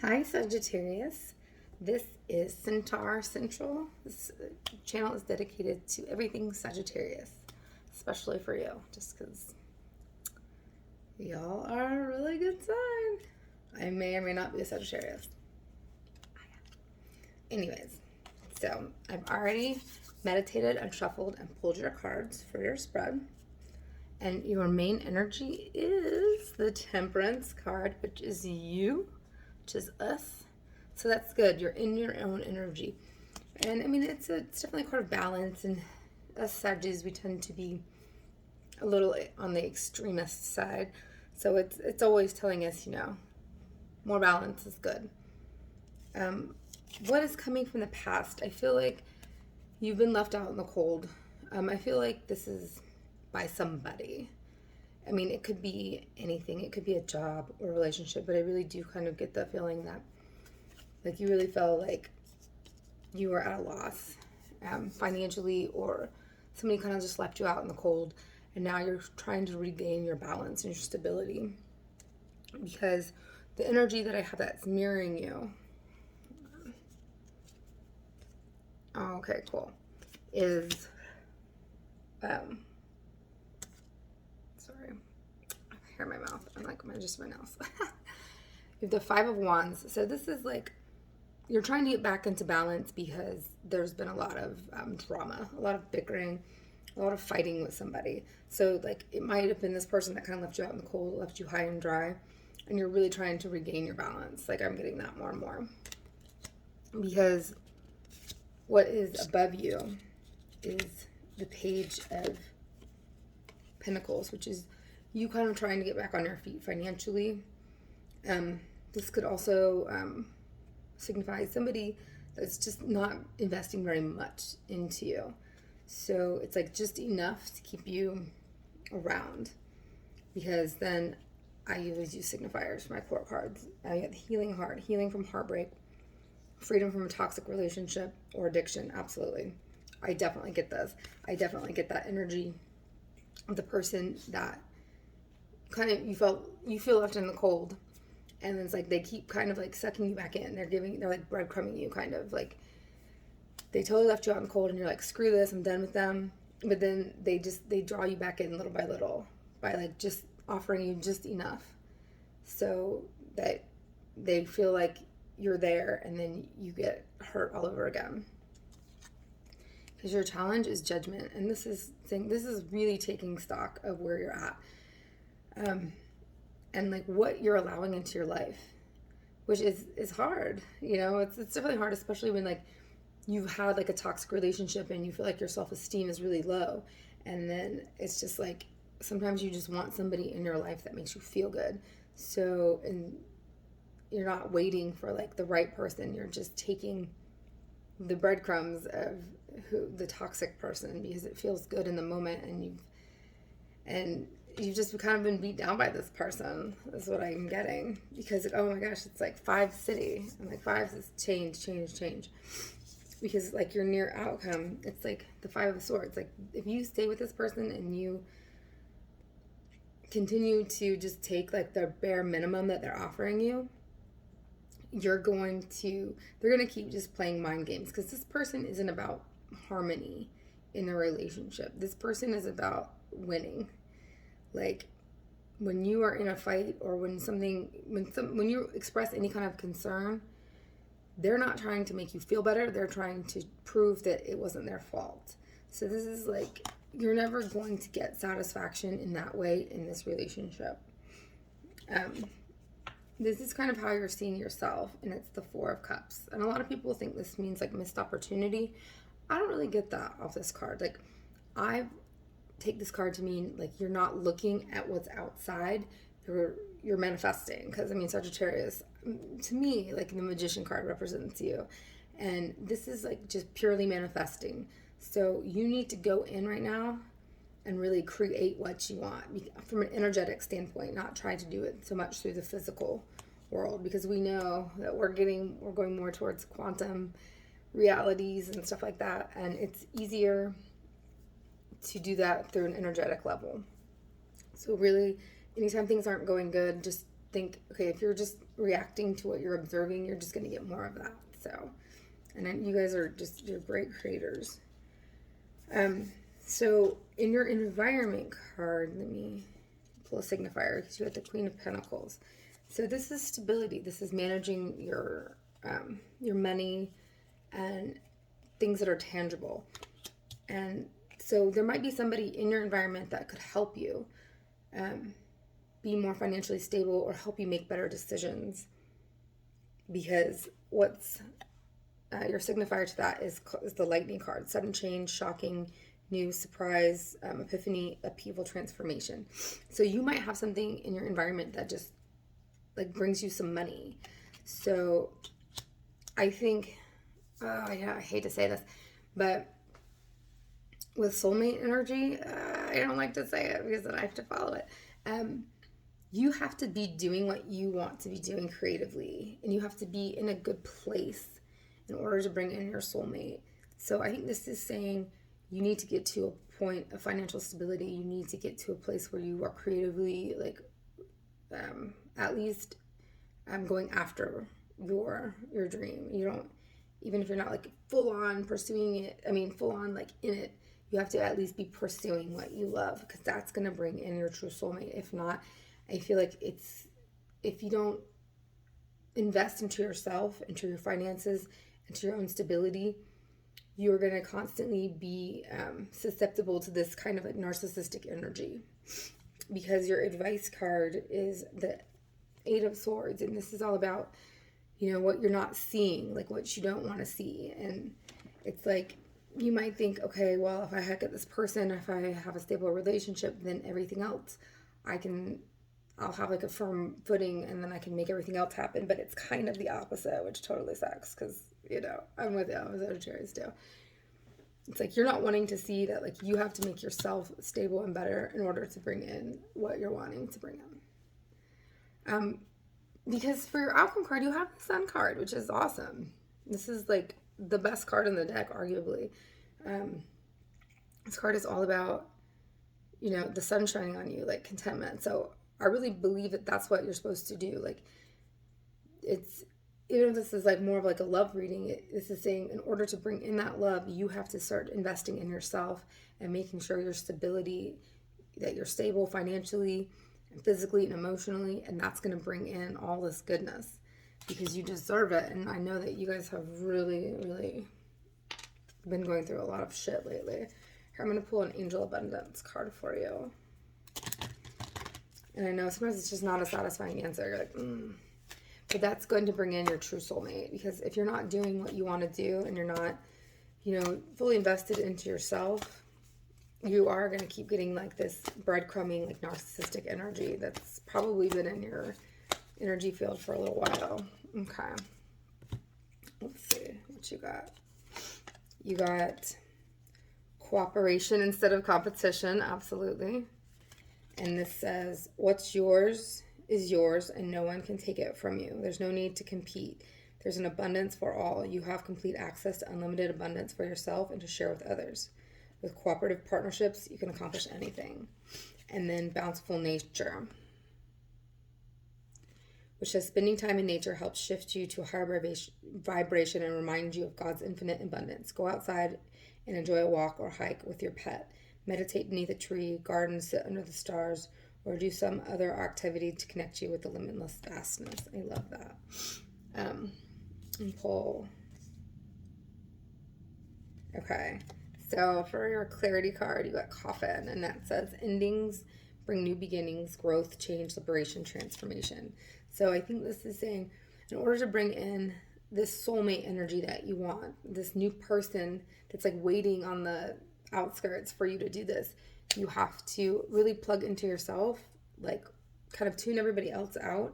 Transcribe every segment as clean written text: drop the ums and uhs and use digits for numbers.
Hi, Sagittarius. This is Centaur Central. This channel is dedicated to everything Sagittarius, especially for you, just because y'all are a really good sign. I may or may not be a Sagittarius. Anyways, so I've already meditated and shuffled and pulled your cards for your spread. And your main energy is the Temperance card, which is you, which is us. So that's good. You're in your own energy. And I mean, it's definitely a card of balance. And us Sagittarius, we tend to be a little on the extremist side. So it's always telling us, more balance is good. What is coming from the past? I feel like you've been left out in the cold. I feel like this is by somebody. I mean, it could be anything. It could be a job or a relationship, but I really do kind of get the feeling that, like, you really felt like you were at a loss financially, or somebody kind of just left you out in the cold, and now you're trying to regain your balance and your stability. Because the energy that I have that's mirroring you, okay, cool, is, sorry, hair in my mouth. I'm like, just my nails. You have the Five of Wands. So this is like, you're trying to get back into balance because there's been a lot of drama, a lot of bickering, a lot of fighting with somebody. So like, it might have been this person that kind of left you out in the cold, left you high and dry, and you're really trying to regain your balance. Like, I'm getting that more and more. Because what is above you is the Page of Pentacles, which is you kind of trying to get back on your feet financially. This could also signify somebody that's just not investing very much into you. So it's like just enough to keep you around. Because then I always use signifiers for my core cards. I get the healing heart, healing from heartbreak, freedom from a toxic relationship or addiction. Absolutely. I definitely get this. I definitely get that energy of the person that kind of you feel left in the cold, and it's like they keep kind of like sucking you back in. They're like breadcrumbing you, kind of like they totally left you out in the cold, and you're like, screw this, I'm done with them. But then they draw you back in little by little by like just offering you just enough so that they feel like you're there, and then you get hurt all over again. Because your challenge is judgment, and this is really taking stock of where you're at, and like what you're allowing into your life, which is hard. It's definitely hard, especially when like you've had like a toxic relationship and you feel like your self-esteem is really low, and then it's just like sometimes you just want somebody in your life that makes you feel good. So, and you're not waiting for like the right person. You're just taking the breadcrumbs of the toxic person because it feels good in the moment, and you've just kind of been beat down by this person, is what I'm getting. Because, oh my gosh, it's like five city. And like fives is change. Because like your near outcome, it's like the Five of Swords. Like if you stay with this person and you continue to just take like the bare minimum that they're offering you, they're going to keep just playing mind games, because this person isn't about harmony in a relationship. This person is about winning. Like when you are in a fight, or when you express any kind of concern, they're not trying to make you feel better. They're trying to prove that it wasn't their fault. So this is like, you're never going to get satisfaction in that way in this relationship. This is kind of how you're seeing yourself, and it's the Four of Cups. And a lot of people think this means like missed opportunity. I don't really get that off this card. Like, I take this card to mean like you're not looking at what's outside. You're manifesting. Because I mean, Sagittarius, to me, like the Magician card represents you, and this is like just purely manifesting. So you need to go in right now and really create what you want from an energetic standpoint, not try to do it so much through the physical world, because we know that we're going more towards quantum realities and stuff like that, and it's easier to do that through an energetic level. So really, anytime things aren't going good, just think, okay, if you're just reacting to what you're observing, you're just going to get more of that. So, and then you guys are just, you're great creators. So in your environment card, let me pull a signifier because you got the Queen of Pentacles. So this is stability. This is managing your money and things that are tangible. And so there might be somebody in your environment that could help you be more financially stable or help you make better decisions. Because what's your signifier to that is the Lightning card. Sudden change, shocking, new, surprise, epiphany, upheaval, transformation. So you might have something in your environment that just like brings you some money. So I think, I hate to say this, but with soulmate energy, I don't like to say it because then I have to follow it. You have to be doing what you want to be doing creatively, and you have to be in a good place in order to bring in your soulmate. So I think this is saying you need to get to a point of financial stability. You need to get to a place where you are creatively, like, at least going after your dream. You don't, even if you're not like full on pursuing it, full on like in it, you have to at least be pursuing what you love, because that's going to bring in your true soulmate. If not, I feel like if you don't invest into yourself, into your finances, into your own stability, you're going to constantly be susceptible to this kind of like narcissistic energy, because your advice card is the Eight of Swords, and this is all about, what you're not seeing, like what you don't want to see. And it's like, you might think, okay, well, if I get this person, if I have a stable relationship, then everything else I'll have like a firm footing, and then I can make everything else happen. But it's kind of the opposite, which totally sucks, because, I'm with you. I'm a Sagittarius too. It's like you're not wanting to see that, like, you have to make yourself stable and better in order to bring in what you're wanting to bring in. Because for your outcome card, you have the Sun card, which is awesome. This is like the best card in the deck, arguably. This card is all about, the sun shining on you, like contentment. So I really believe that that's what you're supposed to do. Like, it's, even if this is like more of like a love reading, this is saying in order to bring in that love, you have to start investing in yourself and making sure your stability, that you're stable financially and physically and emotionally, and that's going to bring in all this goodness because you deserve it. And I know that you guys have really, really been going through a lot of shit lately. Here, I'm going to pull an Angel Abundance card for you. And I know sometimes it's just not a satisfying answer. You're like, But that's going to bring in your true soulmate, because if you're not doing what you want to do and you're not, fully invested into yourself, you are going to keep getting like this breadcrumbing, like narcissistic energy that's probably been in your energy field for a little while. Okay. Let's see what you got. You got cooperation instead of competition. Absolutely. And this says, what's yours is yours and no one can take it from you. There's no need to compete. There's an abundance for all. You have complete access to unlimited abundance for yourself and to share with others. With cooperative partnerships, you can accomplish anything. And then bountiful nature, which says spending time in nature helps shift you to a higher vibration and remind you of God's infinite abundance. Go outside and enjoy a walk or hike with your pet. Meditate beneath a tree, garden, sit under the stars, or do some other activity to connect you with the limitless vastness. I love that. And pull. Okay. So for your clarity card, you got Coffin, and that says endings bring new beginnings, growth, change, liberation, transformation. So I think this is saying, in order to bring in this soulmate energy that you want, this new person that's like waiting on the outskirts for you to do this, you have to really plug into yourself, like kind of tune everybody else out,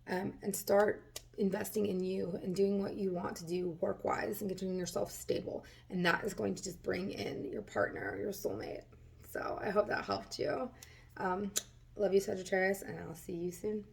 and start investing in you and doing what you want to do work-wise and getting yourself stable. And that is going to just bring in your partner, your soulmate. So I hope that helped you. Love you, Sagittarius, and I'll see you soon.